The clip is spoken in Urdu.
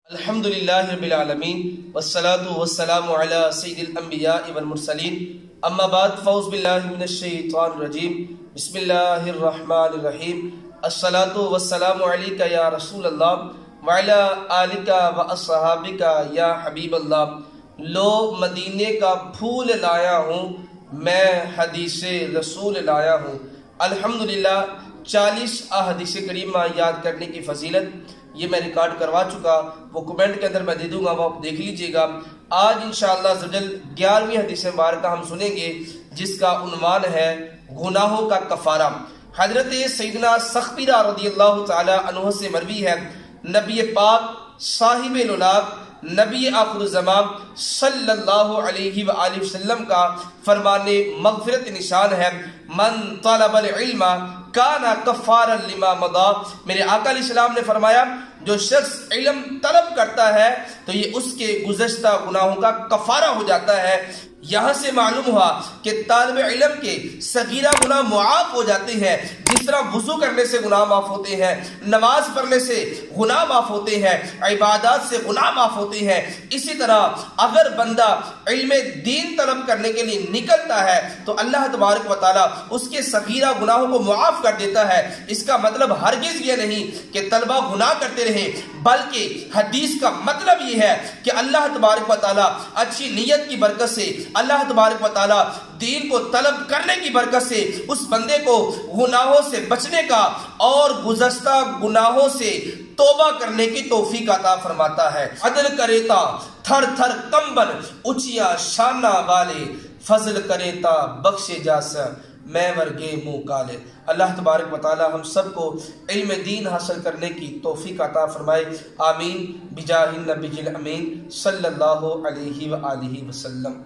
الحمدللہ رب العالمین والصلاة والسلام علی سید الانبیاء والمرسلین اما بعد فاعوذ باللہ من الشیطان الرجیم بسم اللہ الرحمن الرحیم الصلاة والسلام علیکہ یا رسول اللہ وعلی آلکہ واصحابکہ یا حبیب اللہ۔ لو مدینے کا پھول لایا ہوں، میں حدیث رسول لایا ہوں۔ الحمدللہ 40 احادیث کریمہ یاد کرنے کی فضیلت یہ میں ریکارڈ کروا چکا، وہ کمنٹ کے اندر میں دے دوں گا، وہ آپ دیکھ لیجئے گا۔ آج انشاءاللہ عزوجل 11ویں حدیث مبارکہ ہم سنیں گے جس کا عنوان ہے گناہوں کا کفارہ۔ حضرت سیدنا سخبرہ رضی اللہ تعالی عنہ سے مروی ہے، نبی پاک صاحب الولاق نبی آخر الزمان صلی اللہ علیہ وآلہ وسلم کا فرمان مغفرت نشان ہے، من طلب العلم کانا کفارا لما مضا۔ میرے آقا علیہ السلام نے فرمایا جو شخص علم طلب کرتا ہے تو یہ اس کے گزشتہ گناہوں کا کفارہ ہو جاتا ہے۔ یہاں سے معلوم ہوا کہ طالب علم کے صغیرہ گناہ معاف ہو جاتے ہیں، جس طرح وضو کرنے سے گناہ معاف ہوتے ہیں، نماز پڑھنے سے گناہ معاف ہوتے ہیں، عبادات سے گناہ معاف ہوتے ہیں، اسی طرح اگر بندہ علم دین طلب کرنے کے لیے نکلتا ہے تو اللہ تبارک و تعالیٰ اس کے صغیرہ گناہوں کو معاف کر دیتا ہے۔ اس کا مطلب ہرگز یہ نہیں کہ طلبہ گناہ کرتے رہیں، بلکہ حدیث کا مطلب یہ ہے کہ اللہ تبارک و تعالیٰ اچھی نیت کی برکت سے، اللہ تبارک و تعالیٰ دین کو طلب کرنے کی برکت سے اس بندے کو گناہوں سے بچنے کا اور گزشتہ گناہوں سے توبہ کرنے کی توفیق عطا فرماتا ہے۔ عدل کریتا تھر تھر کمبل اچیا شانہ والے، فضل کریتا بخشے جاسا میں ورگے منہ کالے۔ اللہ تبارک و تعالی ہم سب کو علم دین حاصل کرنے کی توفیق عطا فرمائے، آمین بجاہ النبی الامین صلی اللہ علیہ وآلہ وسلم۔